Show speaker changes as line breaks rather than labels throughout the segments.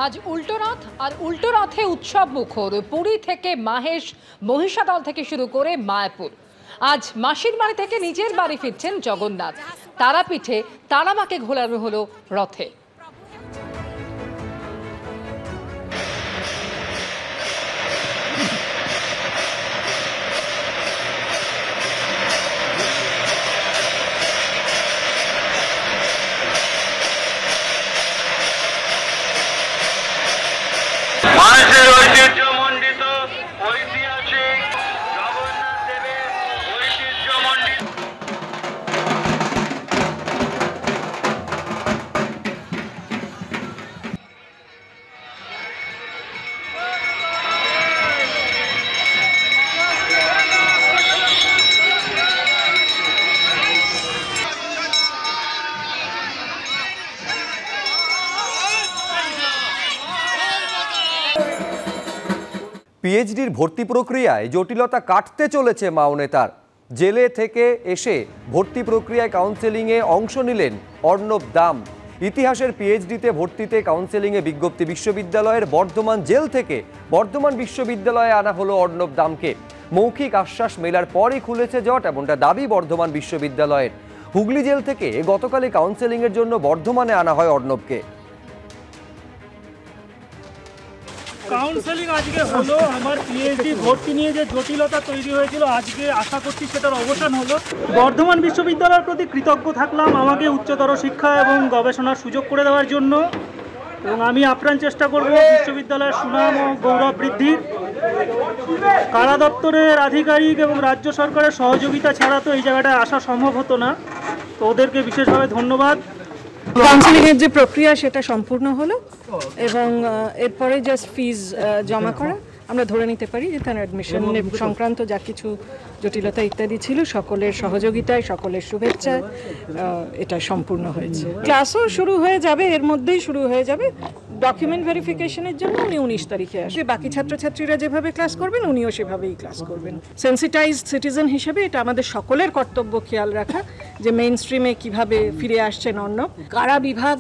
আজ উল্টোরথ আর উল্টোরথে উৎসব মুখর পুরী থেকে মাহেশ মহিষাদল থেকে শুরু করে মায়াপুর। আজ মাসির বাড়ি থেকে নিজের বাড়ি ফিরছেন জগন্নাথ। তারাপীঠে তারামাকে ঘোরানো হলো রথে।
পিএইচডির ভর্তি প্রক্রিয়ায় জটিলতা কাটতে চলেছে মাও নেতার। জেলে থেকে এসে ভর্তি প্রক্রিয়ায় কাউন্সেলিংয়ে অংশ নিলেন অর্ণব দাম। ইতিহাসের পিএইচডিতে ভর্তিতে কাউন্সেলিংয়ে বিজ্ঞপ্তি বিশ্ববিদ্যালয়ের বর্ধমান জেল থেকে বর্ধমান বিশ্ববিদ্যালয়ে আনা হলো অর্ণব দামকে। মৌখিক আশ্বাস মেলার পরই খুলেছে জট, এমনটা দাবি বর্ধমান বিশ্ববিদ্যালয়ের। হুগলি জেল থেকে গতকালই কাউন্সেলিংয়ের জন্য বর্ধমানে আনা হয় অর্ণবকে।
কাউন্সেলিং আজকে হলো। আমার পিএইচডি ভর্তি নিয়ে যে জটিলতা তৈরি হয়েছিল আজকে আশা করছি সেটার অবসান হলো। বর্ধমান বিশ্ববিদ্যালয়ের প্রতি কৃতজ্ঞ থাকলাম আমাকে উচ্চতর শিক্ষা এবং গবেষণার সুযোগ করে দেওয়ার জন্য, এবং আমি আপ্রাণ চেষ্টা করব বিশ্ববিদ্যালয়ের সুনাম ও গৌরব বৃদ্ধির। কারা দপ্তরের আধিকারিক এবং রাজ্য সরকারের সহযোগিতা ছাড়া তো এই জায়গাটায় আসা সম্ভব হতো না, তো ওদেরকে বিশেষভাবে ধন্যবাদ।
কাউন্সেলিংয়ের যে প্রক্রিয়া সেটা সম্পূর্ণ হলো এবং এরপরে জাস্ট ফিজ জমা করা। আমরা ধরে নিতে পারি যে তার অ্যাডমিশন সংক্রান্ত যা কিছু জটিলতা ইত্যাদি ছিল সকলের সহযোগিতায়, সকলের শুভেচ্ছায় এটা সম্পূর্ণ হয়েছে। ক্লাসও শুরু হয়ে যাবে, এর মধ্যেই শুরু হয়ে যাবে। ডকুমেন্ট ভেরিফিকেশনের জন্য উনি 19 তারিখে আসবে। বাকি ছাত্রছাত্রীরা যেভাবে ক্লাস করবেন উনিও সেভাবেই ক্লাস করবেন। সেন্সিটাইজড সিটিজেন হিসেবে এটা আমাদের সকলের কর্তব্য খেয়াল রাখা যে মেইন স্ট্রিমে কীভাবে ফিরে আসছেন অর্ণব। কারা বিভাগ,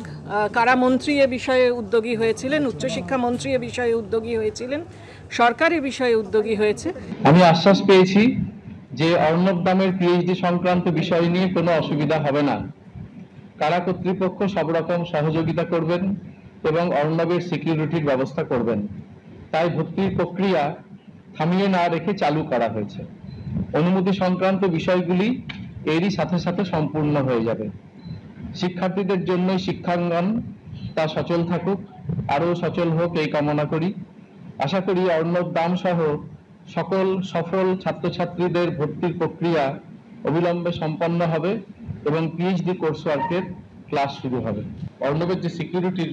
কারা মন্ত্রী এ বিষয়ে উদ্যোগী হয়েছিলেন, উচ্চশিক্ষা মন্ত্রী এ বিষয়ে উদ্যোগী হয়েছিলেন, সরকার এ বিষয়ে উদ্যোগী হয়েছে।
আমি আশ্বাস পেয়েছি যে অর্ণব দামের পিএইচডি সংক্রান্ত বিষয় নিয়ে কোনো অসুবিধা হবে না। কারা কর্তৃপক্ষ সব রকম সহযোগিতা করবেন এবং অর্ণবের সিকিউরিটির ব্যবস্থা করবেন। তাই ভর্তির প্রক্রিয়া থামিয়ে না রেখে চালু করা হয়েছে। অনুমতি সংক্রান্ত বিষয়গুলি এরই সাথে সাথে সম্পূর্ণ হয়ে যাবে। শিক্ষার্থীদের জন্য শিক্ষাঙ্গন তা সচল থাকুক, আরও সচল হোক এই কামনা করি। আশা করি অর্ণব দাম সহ সকল সফল ছাত্রছাত্রীদের ভর্তির প্রক্রিয়া অবিলম্বে সম্পন্ন হবে এবং পিএইচডি কোর্স ওয়ার্কের ক্লাস শুরু হবে। অর্ণবের যে সিকিউরিটির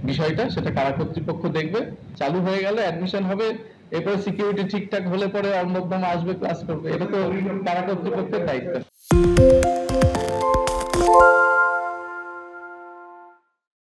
বিষয়টা সেটা কারা কর্তৃপক্ষ দেখবে। চালু হয়ে গেলে অ্যাডমিশন হবে, এরপরে সিকিউরিটি ঠিকঠাক হলে পরে অর্ণব দাম আসবে, ক্লাস করবে। এটা তো কারা কর্তৃপক্ষের দায়িত্ব।